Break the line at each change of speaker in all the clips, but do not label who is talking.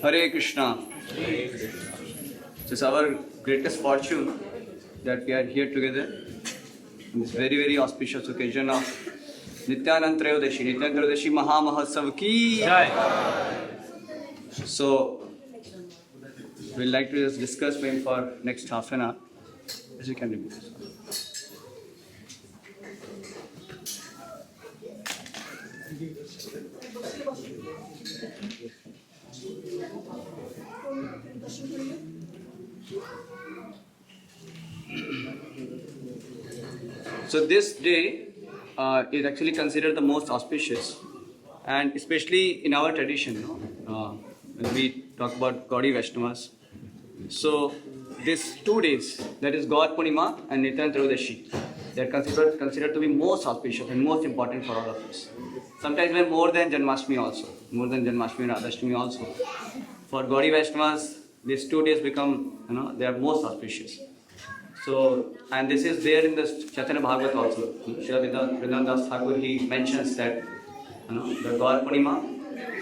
Hare Krishna. It's our greatest fortune that we are here together on this very, very auspicious occasion of Nityananda Trayodasi. Nityananda Trayodasi Maha Mahotsav ki Jai. So, we'd like to just discuss maybe for next half an hour. As you can remove this. So this day is actually considered the most auspicious, and especially in our tradition, when we talk about Gaudiya Vaishnavas. So these 2 days, that is God Purnima and Nityananda Trayodasi, they are considered to be most auspicious and most important for all of us. Sometimes even more than Janmashtami also, more than Janmashtami and Radhashtami also. For Gaudiya Vaishnavas, these 2 days become, they are most auspicious. So, and this is there in the Chaitanya Bhagavat also. Srila Vrindavan Das Thakur, he mentions that, the God Purnima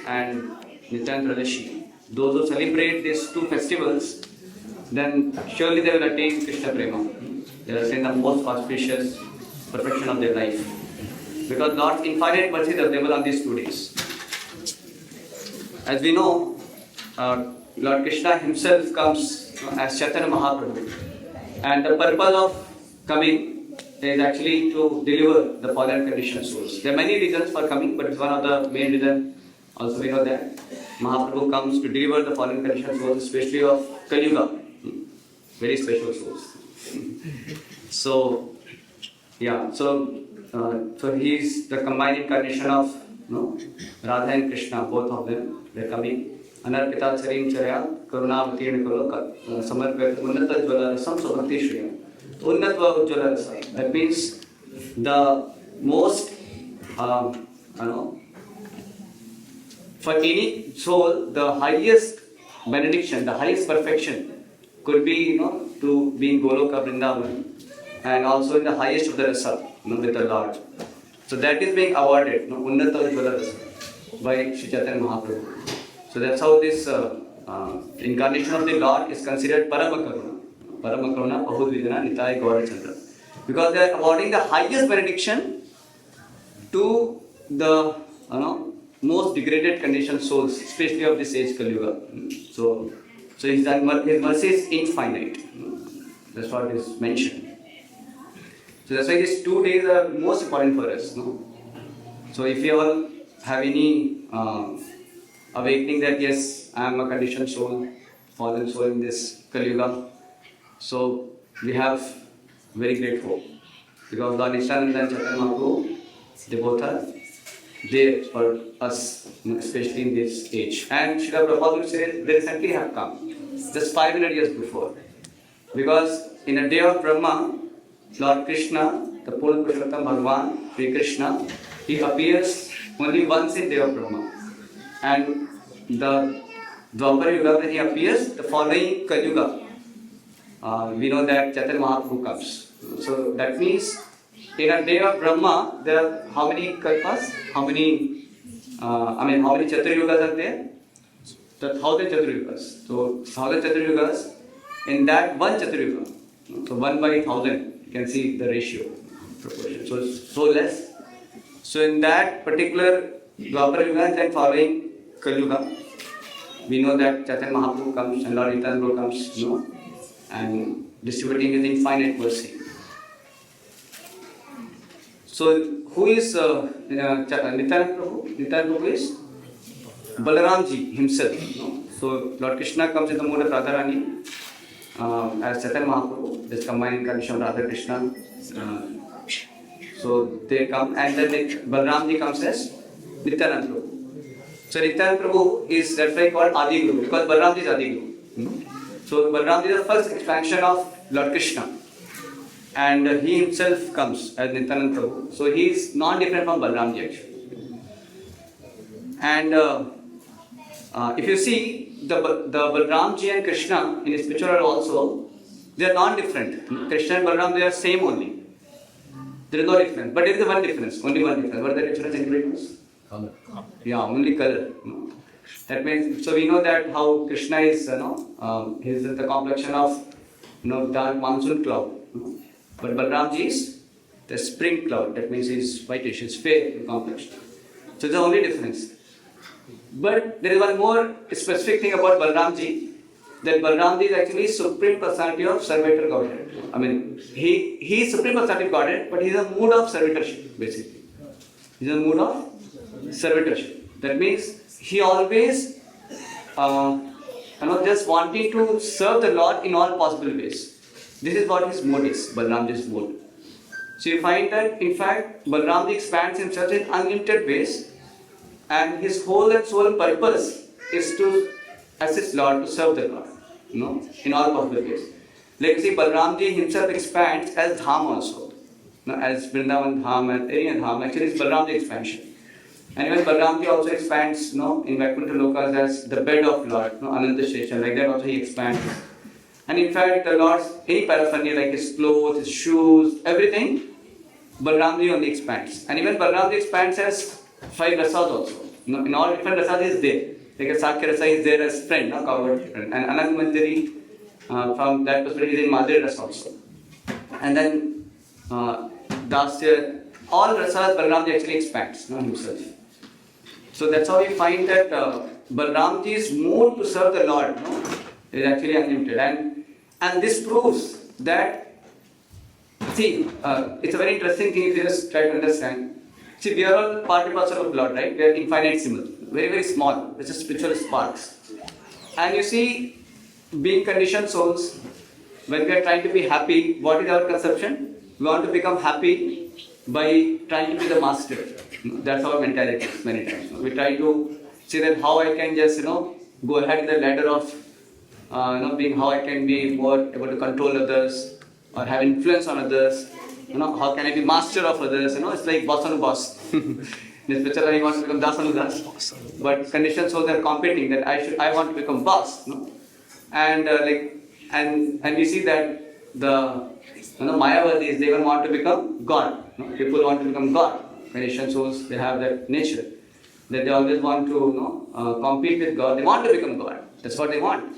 and Nityananda Trayodasi, those who celebrate these 2 festivals, then surely they will attain Krishna Prema. They will attain the most auspicious perfection of their life. Because Lord's infinite mercy is available on these 2 days. As we know, Lord Krishna himself comes as Chaitanya Mahaprabhu. And the purpose of coming is actually to deliver the fallen conditioned souls. There are many reasons for coming, but it's one of the main reasons. Also we know that Mahaprabhu comes to deliver the fallen conditioned souls, especially of Kali Yuga. Very special souls. So, yeah, so he is the combined incarnation of Radha and Krishna, both of them. They are coming. Anarpita Charim Charya Karunavati Nikoloka Samarpet Unnata Jvalarasam Sobhakti Shriya. Unnatva Ujjalarasa. That means the most, for any soul, the highest benediction, the highest perfection could be, to be in Goloka Vrindavan and also in the highest of the rasa, with the Lord. So that is being awarded, Unnata Ujjalarasa by Sri Chaitanya Mahaprabhu. So that's how this incarnation of the Lord is considered Paramakaruna. Paramakaruna, Bahudvijana, Nitai, Gaurachandra. Because they are awarding the highest benediction to the most degraded conditioned souls, especially of this age Kali Yuga. So his mercy is infinite. That's what is mentioned. So that's why these 2 days are most important for us. So if you all have any awakening that yes, I am a conditioned soul, fallen soul in this Kali Yuga. So we have very great hope. Because Lord Nityananda and Chaitanya Mahaprabhu, they both are there for us, especially in this age. And Srila Prabhupada said they recently have come, just 500 years before. Because in a day of Brahma, Lord Krishna, the Purna Purushottam Bhagavan, Sri Krishna, he appears only once in day of Brahma. And the Dwapara Yuga, when he appears, the following Kali Yuga, we know that Chaitanya Mahaprabhu comes. So that means in a day of Brahma, there are how many kalpas? How many Chaturyugas are there? The 1,000 Chaturyugas. So 1,000 Chaturyugas, in that one Chaturyuga, so 1 by 1,000, you can see the ratio, proportion. So it's so less. So in that particular Dwapara Yuga and then following Kali Yuga, we know that Chaitanya Mahaprabhu comes and Lord Nityananda comes, and distributing his infinite mercy. So who is Nityananda Prabhu? Nityananda Prabhu is Balaramji himself. So Lord Krishna comes in the mode of Radharani as Chaitanya Mahaprabhu, this combined incarnation of Radha Krishna. So they come, and then Balaramji comes as Nityananda Prabhu. So Nityananda Prabhu is, that's why called Adi Guru, because Balaramji is Adi Guru. So Balaramji is the first expansion of Lord Krishna. And he himself comes as Nityananda Prabhu. So he is non-different from Balaramji actually. And if you see, the Balaramji and Krishna in spiritual world also, they are non-different. Krishna and Balaram, they are same only. There is no difference. But there is one difference, only one difference. What is the difference? Anybody knows? Color. Yeah, only color. That means, so we know that how Krishna is, he's the complexion of, dark monsoon cloud. But Balramji is the spring cloud. That means he's whitish, he's fair in complexion. So it's the only difference. But there is one more specific thing about Balramji, that Balramji is actually Supreme Personality of Servitor Godhead. I mean, he is Supreme Personality of Godhead, but he is a mood of servitorship, basically. He is a mood of servitorship. That means he always, just wanting to serve the Lord in all possible ways. This is what his mood is, Balramji's mood. So you find that, in fact, Balramji expands himself in unlimited ways, and his whole and sole purpose is to assist Lord, to serve the Lord, in all possible ways. Like see, Balramji himself expands as Dham also, as Vrindavan Dham and Arian Dham. Actually, it's Balramji expansion. And even Balramji also expands, in Vaikuntha Lokas as the bed of Lord, Ananta Station. Like that also he expands. And in fact, the Lord's any paraphernalia like his clothes, his shoes, everything, Balramji only expands. And even Balramji expands as 5 rasas also. In all different rasas he is there. Like a Sakya rasa is there as friend, covered friend. And Anand Manjari, from that perspective, is in Madhuri rasa also. And then Dasya, all rasas Balramji actually expands himself. So that's how we find that Balramji's mood to serve the Lord is actually unlimited. And this proves that, see, it's a very interesting thing if you just try to understand. See, we are all part and parcel of Lord, right? We are infinitesimal, very, very small. It's just spiritual sparks. And you see, being conditioned souls, when we are trying to be happy, what is our conception? We want to become happy by trying to be the master. That's our mentality many times. We try to see that how I can just, go ahead in the ladder of, being how I can be more able to control others or have influence on others. How can I be master of others? It's like boss on boss. In this picture, I want to become das on das. But conditioned souls are competing that I want to become boss. And we see that the Mayavadis, they even want to become God. People want to become God. Conditioned souls, they have that nature that they always want to compete with God. They want to become God. That's what they want.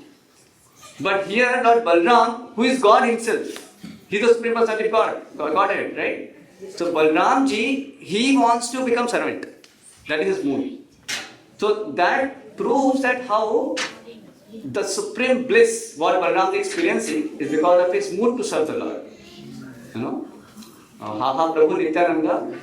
But here, Lord Balram, who is God himself, he is the Supreme Personality of Godhead, right? So Balramji, he wants to become servant. That is his mood. So that proves that how the supreme bliss, what Balram is experiencing, is because of his mood to serve the Lord. Haha Prabhu Nityananda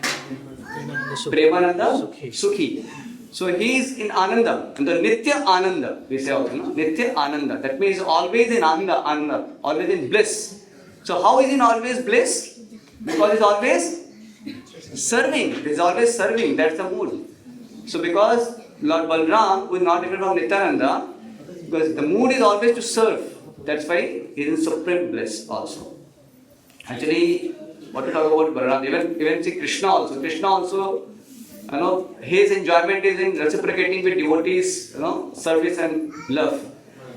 Premananda Sukhi. So he is in Ananda, in the Nitya Ananda, we say also, Nitya Ananda. That means always in Ananda, always in bliss. So how is he always bliss? Because he is always serving. He is always serving. That's the mood. So because Lord Balram, who is not even from Nityananda, because the mood is always to serve. That's why he is in supreme bliss also. Actually, what to talk about Balram? Even see Krishna also. Krishna also, his enjoyment is in reciprocating with devotees, service and love.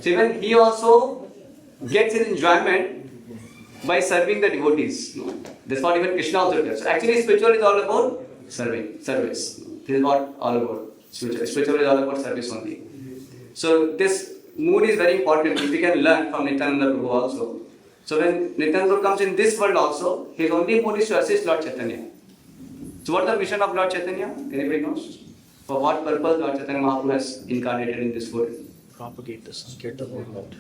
So even he also gets his enjoyment by serving the devotees. That's what even Krishna also does. So actually, spiritual is all about service. This is what all about. Spiritual is all about service only. So this mood is very important. We can learn from Nityananda Prabhu also. So when Nityananda Prabhu comes in this world also, his only mood is to assist Lord Chaitanya. So what is the mission of Lord Chaitanya? Anybody knows? For what purpose Lord Chaitanya Mahaprabhu has incarnated in this world?
Propagate the Sankirtan movement.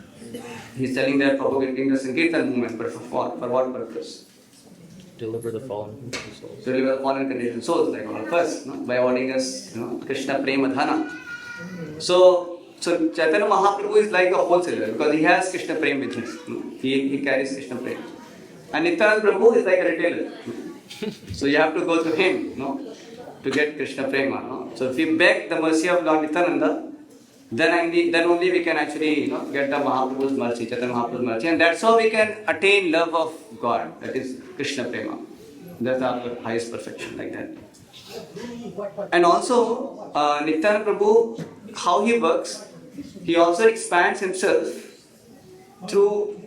He is telling that propagating the Sankirtan movement, but for what purpose?
Deliver the fallen souls.
To deliver the fallen conditioned souls, like all of us, by awarding us, Krishna Prema Dhana. So Chaitanya Mahaprabhu is like a wholesaler because he has Krishna Prema with him. He carries Krishna Prema. And Nityananda Prabhu is like a retailer. So you have to go to him, to get Krishna Prema. So if we beg the mercy of Lord Nityananda, then only we can actually get the Mahaprabhu's mercy, Chaitanya Mahaprabhu's mercy, and that's how we can attain love of God, that is Krishna Prema. That's our highest perfection, like that. And also, Nityananda Prabhu, how he works, he also expands himself through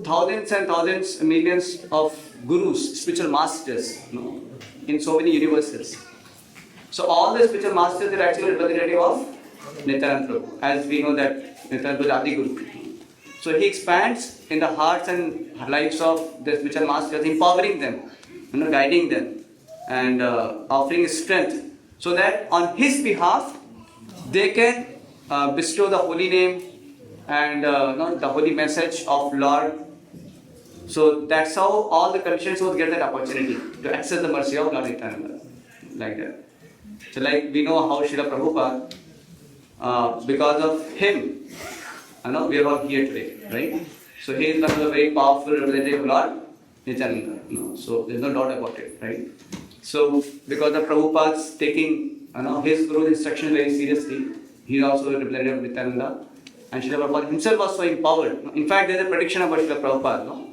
thousands and thousands, millions of gurus, spiritual masters, in so many universes. So all the spiritual masters are actually representative of Nityananda Prabhu, as we know that Nityananda Prabhu is Adi Guru. So he expands in the hearts and lives of the spiritual masters, empowering them, guiding them, and offering strength, so that on his behalf they can bestow the holy name and the holy message of Lord. So that's how all the conditioned souls get that opportunity to access the mercy of Lord Nityananda, like that. So like we know how Srila Prabhupada, because of him, we are all here today, right? So he is one of the very powerful representative of Lord Nityananda. So there's no doubt about it, right? So because of Prabhupada's taking his Guru's instruction very seriously, he is also a representative of Nityananda. And Srila Prabhupada himself was so empowered. In fact, there is a prediction about Srila Prabhupada.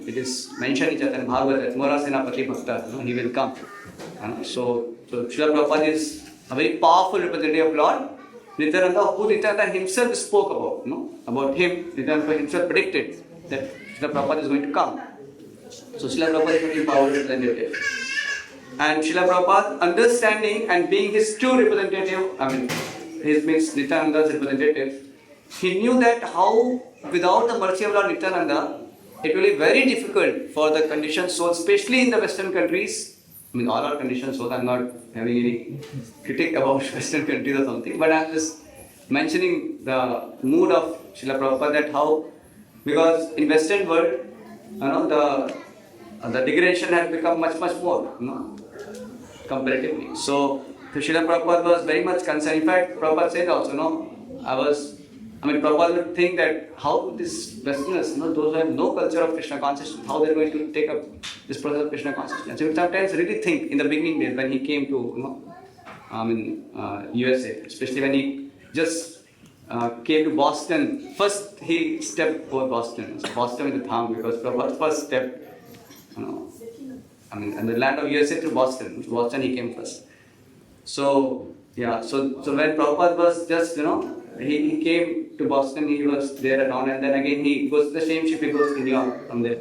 It is mentioned in Chaitanya Bhagavad that Mora Senapati Bhakta, he will come. So Srila Prabhupada is a very powerful representative of Lord Nityananda, who Nityananda himself spoke about him. Nityananda himself predicted that Srila Prabhupada is going to come. So Srila Prabhupada is a very powerful representative. And Srila Prabhupada, understanding and being his true representative, his means Nityananda's representative, he knew that how without the mercy of Lord Nityananda, it will be very difficult for the conditioned souls, especially in the Western countries. All our conditioned souls, I'm not having any critique about Western countries or something, but I'm just mentioning the mood of Srila Prabhupada, that how, because in Western world, the degradation has become much more, comparatively. So Srila Prabhupada was very much concerned. In fact, Prabhupada said also, Prabhupada would think that how these Westerners, those who have no culture of Krishna consciousness, how they're going to take up this process of Krishna consciousness. So he would sometimes really think in the beginning days when he came to, USA, especially when he just came to Boston. First he stepped over Boston. So Boston is the town because Prabhupada first stepped, in the land of USA to Boston. To Boston he came first. So when Prabhupada was just, he came to Boston, he was there around, and then again he goes to the same ship, he goes to New York from there.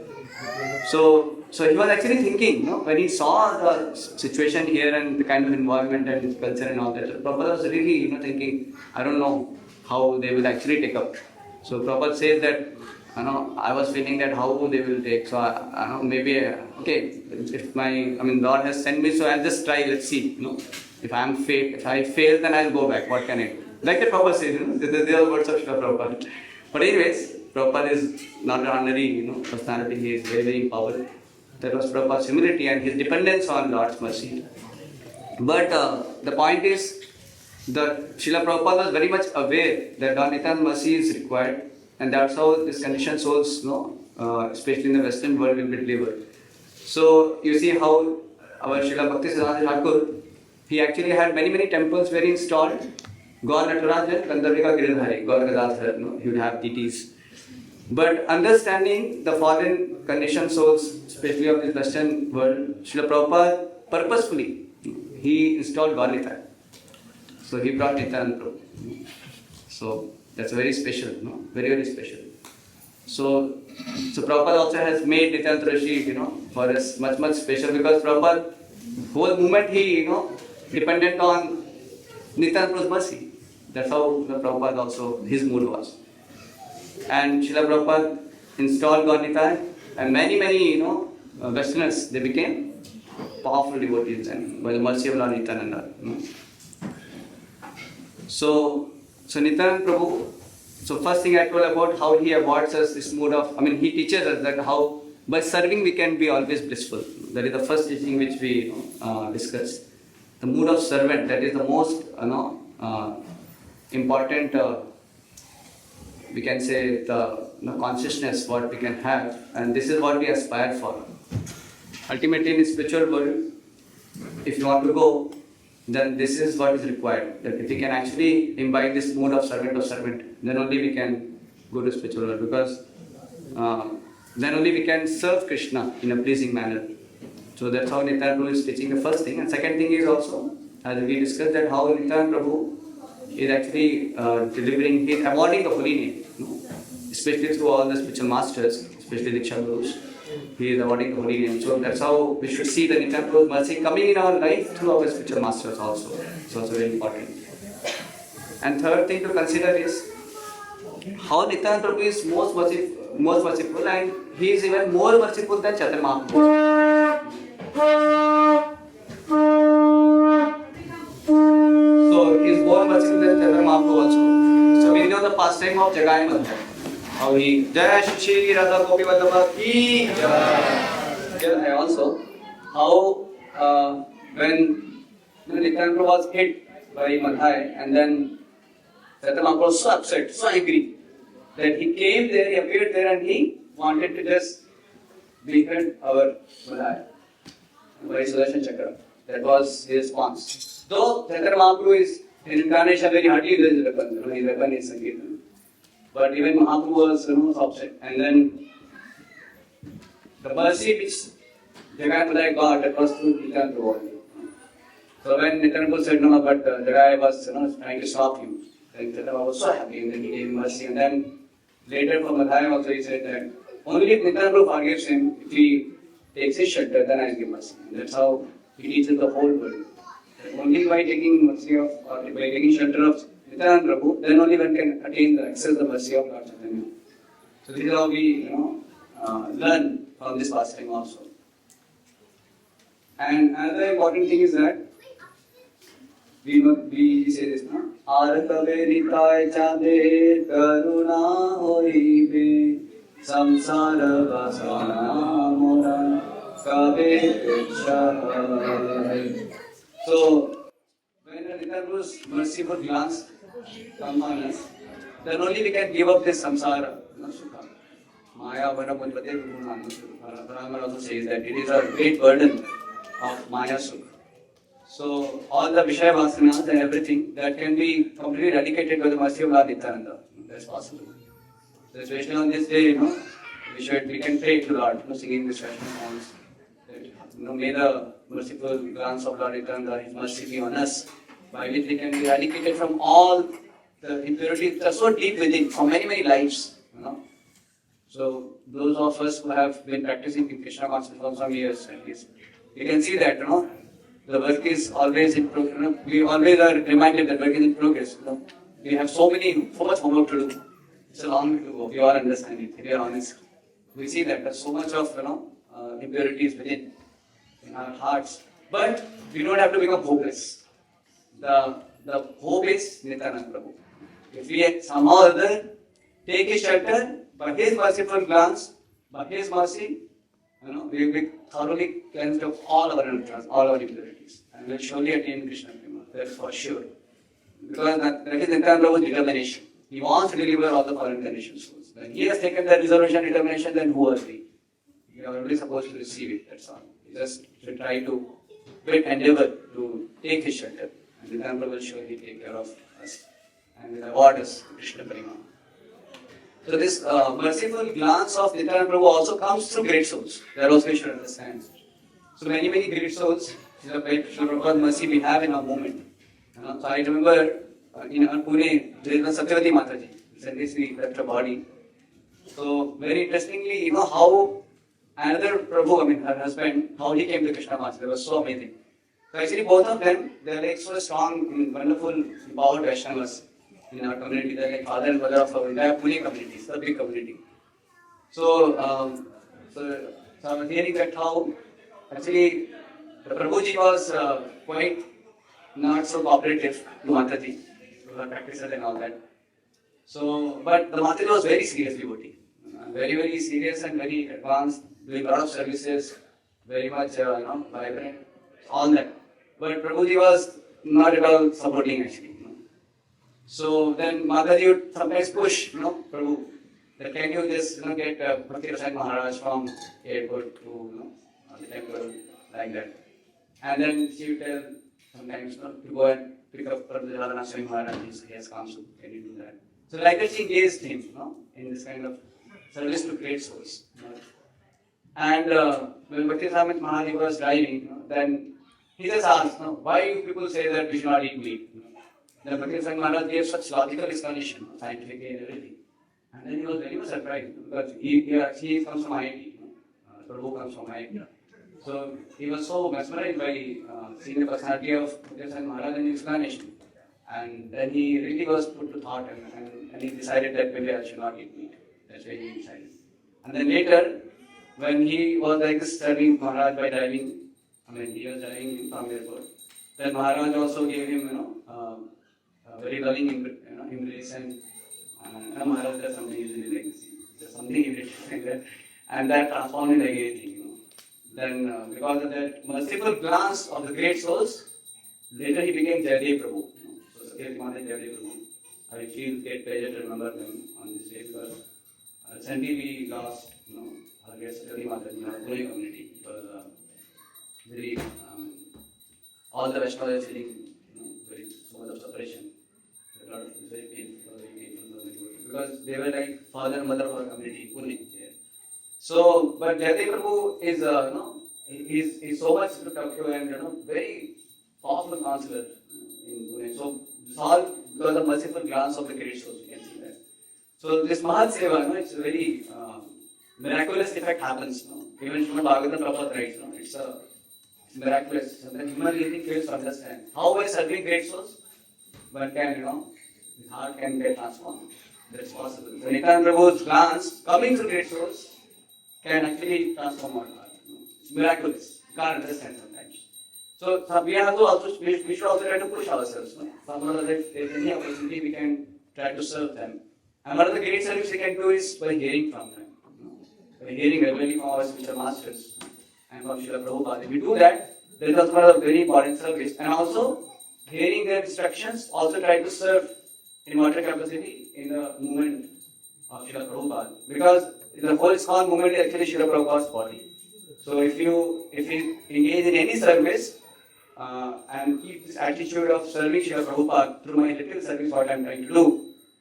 So he was actually thinking, when he saw the situation here and the kind of environment and his culture and all that, so Prabhupada was really, thinking, I don't know how they will actually take up. So Prabhupada says that, I was feeling that how they will take. So I maybe, if Lord has sent me, so I'll just try, let's see, If I fail, then I'll go back. What can I do? Like the Prabhupada says, they are words of Srila Prabhupada. But anyways, Prabhupada is not an ordinary, personality. He is very, very empowered. That was Prabhupada's humility and his dependence on Lord's mercy. But the point is that Srila Prabhupada was very much aware that Lord Nityananda's mercy is required, and that's how these conditioned souls, especially in the Western world, will be delivered. So you see how our Srila Bhakti Siddhanta Thakur, he actually had many temples where he installed Gaur Natarajan, Gandharvika Giridhari, Gaur Gadadhar, he would have deities. But understanding the fallen conditioned souls, especially of this Western world, Srila Prabhupada purposefully, he installed Gaur Nitai. So he brought Nityananda Prabhu. So that's very special, very, very special. So Prabhupada also has made Nityananda Rishi, for us much special, because Prabhupada, whole moment he, dependent on Nityananda's mercy. That's how Prabhupada also, his mood was. And Srila Prabhupada installed Gaur Nitai, and many, Westerners, they became powerful devotees and by the mercy of Lord Nityananda. So Nityananda Prabhu, so first thing I told about how he awards us this mood of, he teaches us that how by serving we can be always blissful. That is the first teaching which we discussed. The mood of servant, that is the most important, we can say, the consciousness what we can have, and this is what we aspire for. Ultimately in the spiritual world, if you want to go, then this is what is required. That if we can actually imbibe this mood of servant, then only we can go to spiritual world, because then only we can serve Krishna in a pleasing manner. So that's how Nityananda Prabhu is teaching the first thing. And second thing is also, as we discussed, that how Nityananda Prabhu is actually delivering, he is awarding the holy name, especially through all the spiritual masters, especially Diksha Gurus. He is awarding the holy name. So that's how we should see the Nityananda Prabhu's mercy coming in our life through our spiritual masters also. It's also very important. And third thing to consider is how Nityananda Prabhu is most merciful, and he is even more merciful than Chaitanya Mahaprabhu. So he is more merciful than Chaitanya Mahaprabhu also. So we know the pastime of Jagai Madhya. How he Jai Shri Radha Gopi Vallabha ki Jai. Here also how when Nityananda Prabhu was hit by Madhai, and then Chaitanya Mahaprabhu was so upset, so angry, that he came there, he appeared there, and he wanted to just behead our Madhai by Sudarshan Chakra. That was his response. Though Chaitanya Mahaprabhu is in incarnation very hardly uses his weapon, his weapon is Sankirtan. But even Mahaprabhu was upset. And then the mercy which Jagai Madhai got, that was through Nityananda Prabhu. So when Nityananda Prabhu said no, but Jagai was trying to stop him, then Chaitanya Mahaprabhu was so happy, and then he gave him mercy. And then later for Madhai also he said that only if Nityananda Prabhu forgives him, if he takes his shelter, then I will give mercy. And that's how he teaches the whole world. Only by taking mercy of, or by taking shelter of Nityananda Prabhu, then only one can attain the access the mercy of Lord Chaitanya. So this is how we learn from this pastime also. And another important thing is that we say this, no? Arkaveritai chade karuna hoibe samsara vasana mora kabe. So when the Nityananda's merciful glance comes on us, then only we can give up this samsara, sukha. Maya vana mudvate vibhunana. Parampara also says that it is a great burden of Maya sukha. So all the Vishaya Vasanas and everything that can be completely eradicated by the mercy of Lord Nityananda. That's possible. So especially on this day, we can pray to Lord, singing this Vaishnava songs. May the merciful glance of Lord Nityananda, His mercy be on us, by which we can be eradicated from all the impurities that are so deep within, from many, many lives. So those of us who have been practicing in Krishna consciousness for some years at least, we can see that the work is always in progress. We always are reminded that work is in progress. We have so much homework to do. It's a long way to go. We all understand it. If we are honest, we see that there's so much of impurities within in our hearts. But we don't have to become hopeless. The hope is Nityananda Prabhu. If we somehow or other take his shelter by his merciful glance, by his mercy, we will be thoroughly cleansed of all our anarthas, all our impurities, and will surely attain Krishna Prema. That's for sure. Because that is Nityananda Prabhu's determination. He wants to deliver all the fallen conditioned souls. When he has taken that resolution, determination, then who are we? We are only supposed to receive it. That's all. We just should try to endeavor to take his shelter, and Nityananda Prabhu will surely take care of us and will award us Krishna Prema. So this merciful glance of Nityananda Prabhu also comes through great souls. That also we should understand. So many great souls, the Prabhupada's mercy we have in our moment. So I remember in Pune, there is one Satyavati Mataji. Recently she left her body. So very interestingly, how another Prabhu, her husband, how he came to Krishna consciousness. It was so amazing. So actually both of them, they are like so strong, wonderful, empowered Vaishnavas in our community. They are like father and mother of our entire Pune community. It's a big community. So I was hearing that how actually the Prabhuji was quite not so cooperative to Mataji, to her practices and all that. So, but the Mataji was very serious devotee. Very serious and very advanced, doing a lot of services, very much vibrant, all that. But Prabhuji was not at all supporting actually. So then Mataji would sometimes push, Prabhu, that can you just get Bhakti Rasai Maharaj from airport to the temple, like that. And then she would tell sometimes to go and pick up Prabhu Radhanath Swami Maharaj, he has come, so can you do that? So like that she engaged him in this kind of service to great souls. And when Bhakti Rasai Maharaj was driving, then he just asked, why people say that we should not eat meat? Then Bhakti Rasai Maharaj gave such logical explanation, scientifically and everything. And then he was very much surprised because he comes from IIT, Prabhu comes from IIT. So he was so mesmerized by seeing the personality of Bhakti Rasai Maharaj and his explanation. And then he really was put to thought and he decided that maybe I should not eat meat. That's why he decided. And then later, when he was like serving Maharaj by driving, he was driving from the airport. Then Maharaj also gave him, very loving embrace and Maharaj does something usually like this. There's something he did like that. And that transformed him like anything, Then because of that merciful glance of the great souls, later he became Jaydev Prabhu. So Sakyat Mata Jaydev Prabhu. I feel great pleasure to remember them on this day because recently we lost, our guest Sakyat Mata in our Pune community. It was very, all the Vaishnavas are feeling, very so much of separation. A lot of very painful, because they were like father and mother of our community, Pune. Yeah. So, but Jaydev Prabhu is, he's so much looked up to and very powerful counselor in Pune. So, it's all because of merciful glance of the great souls, you can see that. So, this Mahat Seva, it's a very miraculous effect happens. Even Srimad Bhagavatam Prabhupada writes, it's miraculous. Sometimes human being fails to understand how by serving great souls, one can, his heart can get transformed. That's possible. So, Nityananda Prabhu's glance coming to great souls can actually transform our heart. It's miraculous. You can't understand sometimes. So we have to also we should also try to push ourselves. Someone if there's any opportunity we can try to serve them. And one of the great service we can do is by hearing from them. By hearing regularly from our spiritual masters and from Srila Prabhupada. If we do that, there is also one of the very important service. And also hearing their instructions, also try to serve in whatever capacity in the movement of Srila Prabhupada. Because the whole ISKCON movement is actually Srila Prabhupada's body. So if you engage in any service and keep this attitude of serving Srila Prabhupada through my little service, what I am trying to do,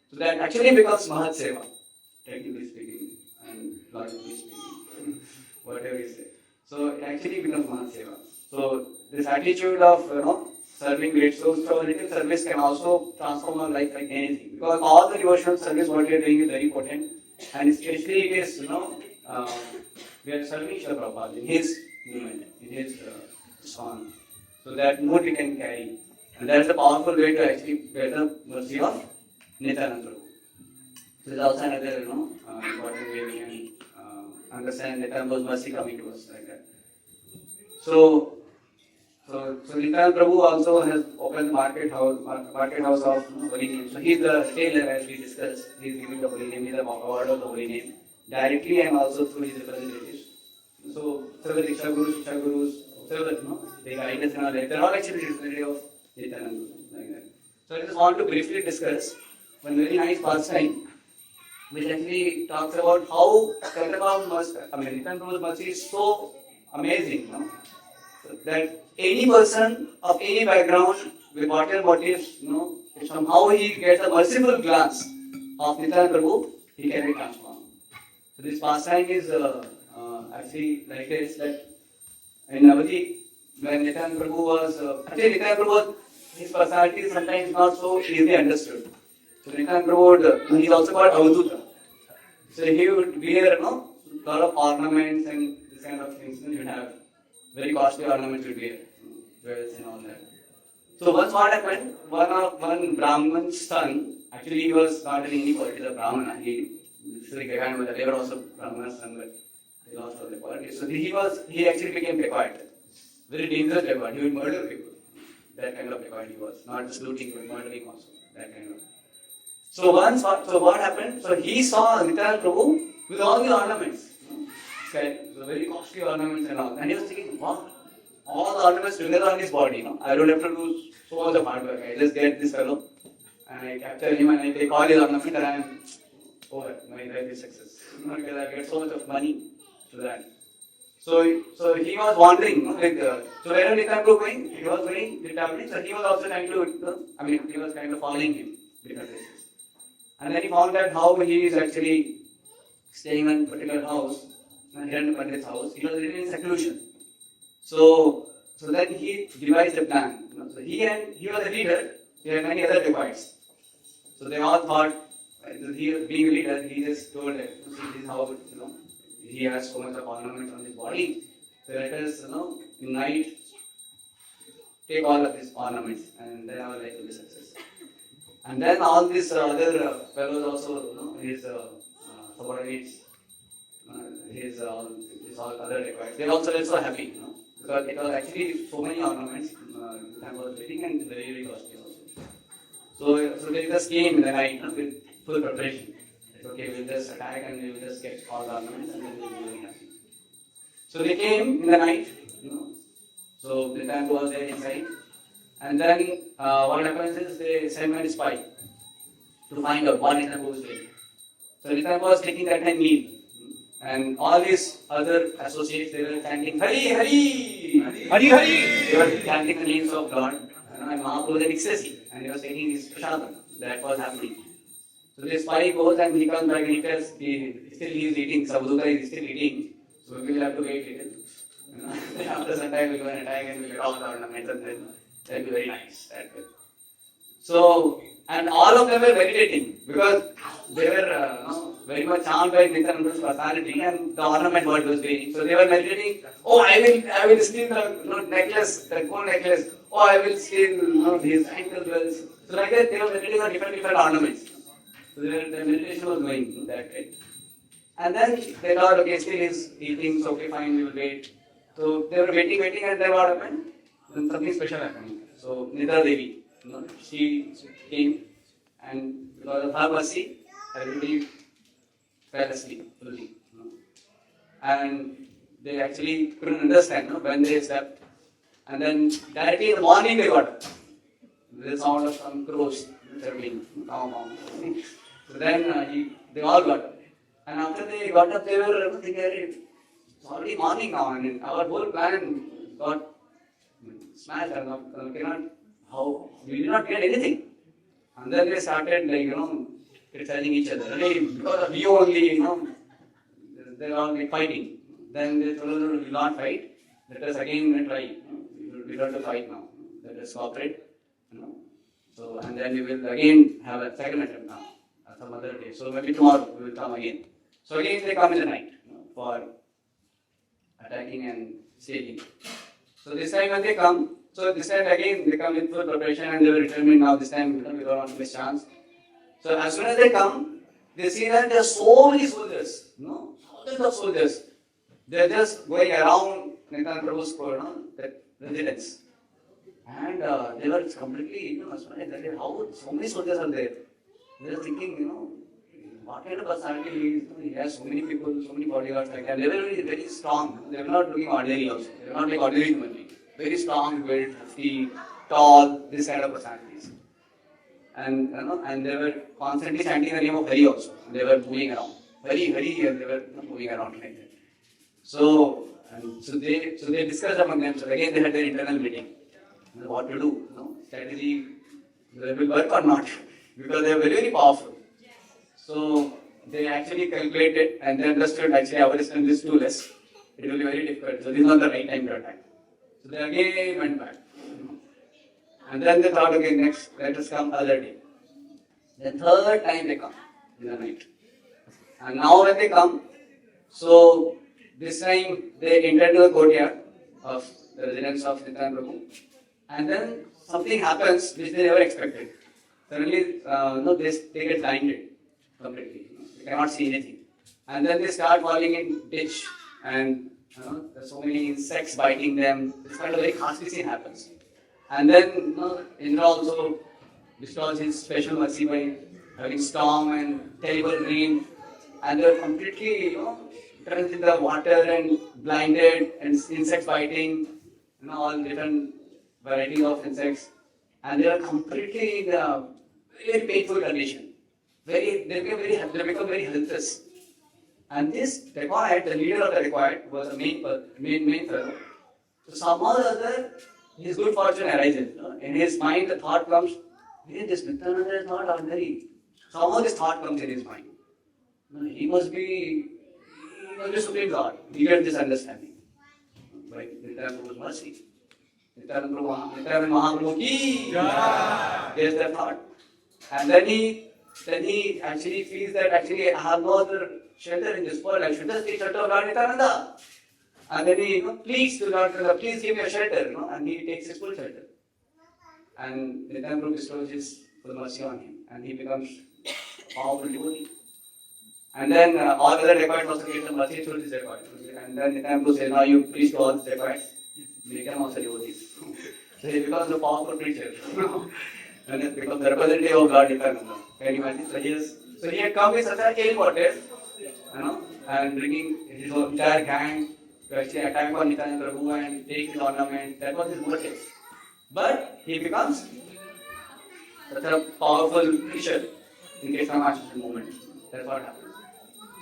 so that actually becomes Mahat Seva, technically speaking and logically speaking, whatever you say. So it actually becomes Mahat Seva. So this attitude of serving great souls through a little service can also transform our life like anything. Because all the devotional service what we are doing is very important. And especially it is, we are serving Srila Prabhupada in his movement, in his song. So that mood we can carry. And that is a powerful way to actually get the mercy of Nityananda Prabhu. So there is also another, important way we can understand Nityananda Prabhu's mercy coming to us like that. So Nityananda Prabhu also has opened the market house of holy name. So he is the tailor as we discussed. He is giving the holy name, he is the award of the holy name directly and also through his representatives. So several Diksha Gurus, they guide us in our life. They are all actually representative of Nityananda like that. So I just want to briefly discuss one very nice pastime which actually talks about how Nityananda Prabhu's mercy is so amazing. That any person of any background with whatever motives, if somehow he gets a merciful glance of Nityananda Prabhu, he can be transformed. So this pastime is actually like this, that in Navadip, when Nityananda Prabhu was, Nityananda Prabhu, his personality is sometimes not so easily understood. So Nityananda Prabhu, he is also called Avadhuta. So he would wear, lot of ornaments and this kind of things. He would have very costly ornaments would wear, jewels and all that. So once what happened, one Brahman's son, actually he was not in any particular Brahmana, they were also Brahmana's son, but they lost all the qualities. So he actually became dacoit, very dangerous dacoit. He would murder people. That kind of dacoit he was, not just looting but murdering also, that kind of. So what happened? So he saw Nityananda Prabhu with all the ornaments. So very costly ornaments and all. And he was thinking, wow, all the ornaments together on his body, I don't have to do so much of hard work. I just get this fellow and I capture him and I take all his ornaments and I am over. My life is success. Because I get so much of money to that. So he was wandering, so where did Nityananda Prabhu going? He was going traveling, so he was also trying to, he was kind of following him different places. And then he found that how he is actually staying in a particular house, Hiranya Pandit's house. He was living in seclusion. So then he devised a plan. So he was a leader. He had many other devices. So they all thought, he being a leader, he just told them, see, this is how he has so much of ornaments on his body. So let us, in night, take all of these ornaments, and then our life will be successful. And then all these other fellows also, his subordinates, his all other requirements, they also were so happy, because it was actually so many ornaments that was wedding and very, very costly also. So they just came in the night with full preparation. Okay, we'll just attack and we'll just get all the ornaments and then we'll be very happy. So they came in the night, so the temple was there inside. And then what happens is they send one spy to find out what Nityananda was doing. So Nityananda was taking that time meal. And all his other associates, they were chanting, Hari, Hari! Hari, Hari! They were chanting the names of Lord. And Mahaprabhu was in ecstasy. And he was taking his prasadam. That was happening. So the spy goes and he comes back and he tells, he is eating, Sabduka is still eating. So we will have to wait little. After some time we will go and attack and we will get all the ornaments and then that will be very nice. So, and all of them were meditating because they were very much charmed by Nityananda's personality and the ornament what he was wearing. So they were meditating, oh I will steal the necklace, the gold necklace, oh I will steal his ankle bells. So like that they were meditating on different ornaments. So their meditation was going that way. And then they thought, okay, still he's eating, so okay, fine, we will wait. So they were waiting, and then what happened? Then something special happened. So Nidra Devi, she came, and because of her mercy, everybody fell asleep fully. And they actually couldn't understand when they slept. And then directly in the morning they got up. The sound of some crows chirping. So then they all got up. And after they got up, they were thinking, it's already morning now, and our whole plan got smashed. And we did not get anything. And then they started, criticizing each other. Because of you only, they were all fighting. Then they told us, we will not fight. Let us again try. We don't have to fight now. Let us cooperate. So, and then we will again have a second attempt now, some other day. So maybe tomorrow we will come again. So again they come in the night for attacking and staging. So this time when they come, so this time again they come with full preparation and they were determined now this time we don't want to miss chance. So as soon as they come, they see that there are so many soldiers, thousands of soldiers. They are just going around Nityananda Prabhu's residence. And they were completely astonished that how so many soldiers are there. They were thinking, what kind of personality he is. He has so many people, so many bodyguards like that. They were very, very strong. They were not looking ordinary also. They were not like ordinary human beings. Very strong, built, hefty, tall, this kind of personalities. And and they were constantly chanting the name of Hari also. They were moving around. Hari, Hari, and they were moving around like that. So they discussed among themselves. Again, they had their internal meeting. What to do? Strategy, will it work or not? Because they are very, very powerful. So they actually calculated and they understood actually our strength is too less. It will be very difficult. So this is not the right time to attack. So they again went back. And then they thought, okay, next, let us come other day. The third time they come in the night. And now when they come, so this time they enter the courtyard of the residence of Nityananda Prabhu. And then something happens which they never expected. Suddenly, they get blinded completely. They cannot see anything. And then they start falling in ditch and there's so many insects biting them. This kind of very ghastly scene happens. And then Indra also bestows his special mercy by having storm and terrible rain. And they are completely drenched in the water and blinded and insects biting, all different varieties of insects. And they are completely in a very painful condition. They become very helpless. And this dacoit, the leader of the dacoit, was the main fellow. So somehow or other, his good fortune arises. In his mind, the thought comes, hey, this Nityananda is not ordinary. Somehow this thought comes in his mind. He must be Supreme God. He gets this understanding. By Nityananda Prabhu's mercy. Nityananda Mahaprabhu ki. There's that thought. And then he actually feels that actually I have no other shelter in this world. I should just take shelter of Lord Nityananda. And then he pleads to Lord Nityananda, please give me a shelter. And he takes his full shelter. And Nityananda Prabhu bestows his for the mercy on him, and he becomes powerful devotee. And then all other dacoits also get the mercy through this dacoit. And then Nityananda says, now you preach to all these dacoits, make them also devotees. So he becomes a powerful preacher. And it becomes the representative of God Nityananda. Can you imagine? So he had come with such a ill motive, and bringing his whole entire gang to actually attack on Nityananda Prabhu and take his ornament. That was his motive. But he becomes such a powerful preacher in Krishna Master's movement. That's what happened.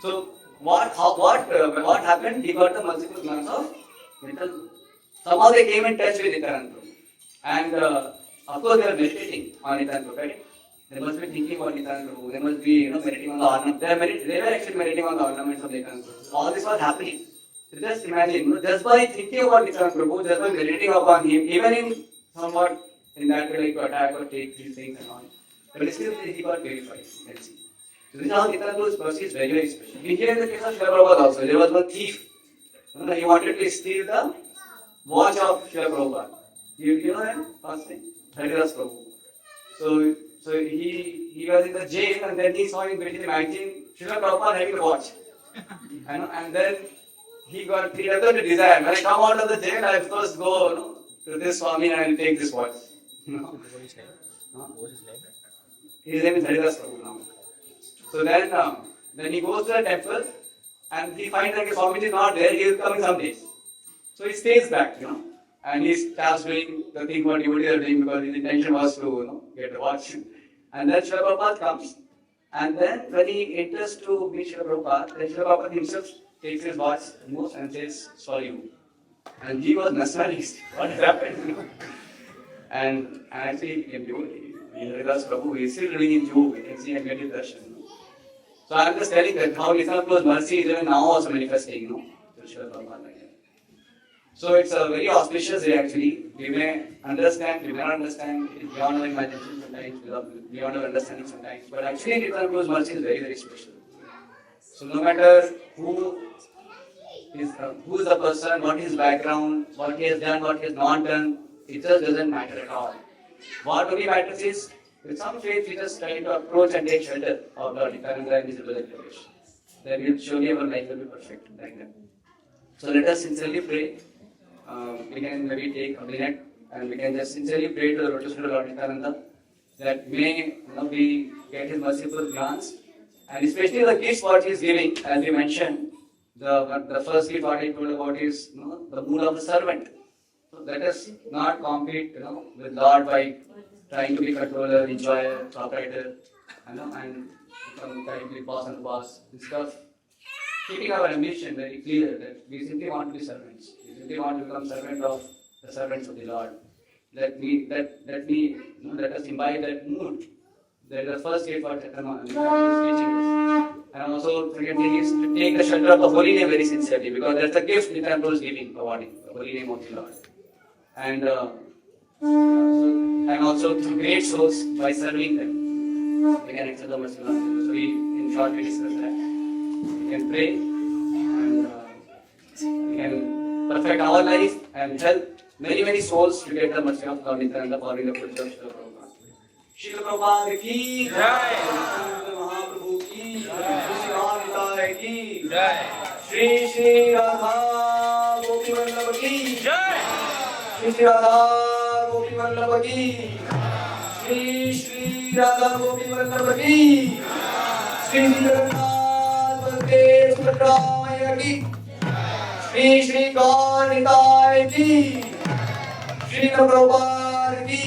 So what happened? He got the multiple glance of Nityananda. Somehow they came in touch with Nityananda. And of course they were meditating on Nityananda, right? They must be thinking about Nityananda. They must be meditating on the ornament. They were actually meditating on the ornaments of Nityananda. All this was happening. So just imagine, just by thinking about Nityananda, just by meditating upon him, even in somewhat in that way like to attack or take these things and all. But still he got verified. Let's see. So this is how Nityananda's mercy is very, very special. We hear in the case of Srila Prabhupada also. There was one thief. He wanted to steal the watch of Srila Prabhupada. You know that first thing? Trayodasi Prabhu. So he was in the jail and then he saw in the magazine Srila Prabhupada having a watch. And then he developed a desire. When I come out of the jail, I first go to this Swami and take this watch.
What is his name? What is his name?
His name is Trayodasi Prabhu now. So then he goes to the temple and he finds that Swami is not there, he will come in some days. So he stays back, and he starts doing the thing what devotees are doing because his intention was to get the watch. And then Srila Prabhupada comes, and then when he enters to meet Srila Prabhupada, then Srila Prabhupada himself takes his watch, moves and says, sorry you. And he was mesmerized. What has happened? And actually, he Trayodasi Prabhu, he is still living in Juhu. We can see and get his darshan. So I am just telling that how Nityananda's mercy is even now also manifesting, to Srila Prabhupada. So it's a very auspicious day actually. We may understand, we may not understand, it's beyond our imagination sometimes, beyond our understanding sometimes. But actually Nityananda's mercy is very, very special. So no matter who is the person, what his background, what he has done, what he has not done, it just doesn't matter at all. What only matters is, with some faith, we just try to approach and take shelter of Lord Nityananda and his declaration. Then we'll surely our life will be perfect like that. So let us sincerely pray. We can maybe take a minute and we can just sincerely pray to the lotus feet of Lord Nityananda that may we get his merciful glance, and especially the gifts what he is giving, as we mentioned, the first gift what he told about is the mood of the servant. So let us not compete with Lord by trying to be controller, enjoyer, proprietor, and become kindly boss and boss. Instead of keeping our ambition very clear that we simply want to be servants. We simply want to become servant of the servants of the Lord. Let us imbibe that mood. That is the first gate what Chaitanya is teaching us. And also, second thing is to take the shelter of the holy name very sincerely, because that's the gift Nityananda is giving, providing the holy name of the Lord. And also to great souls by serving them. We can accept the mercy of God. So in short, we discuss that. We can pray and we can perfect our life and help many, many souls to get the mercy of God Nityananda following the footsteps of Srila Prabhupada. Srila Prabhupada ki jai, Nityananda Mahaprabhu ki jai, Shri Mahanitaya ki jai, Shri Radha Gopi Vallabha ki jai, Shri Radha Gopi Vallabha ki, Shri Radha Gopi Vallabha ki, Shri Jagannath Baladev Subhadra ki, Shri Gaur Nitai ki, Shri Prabhupada ki.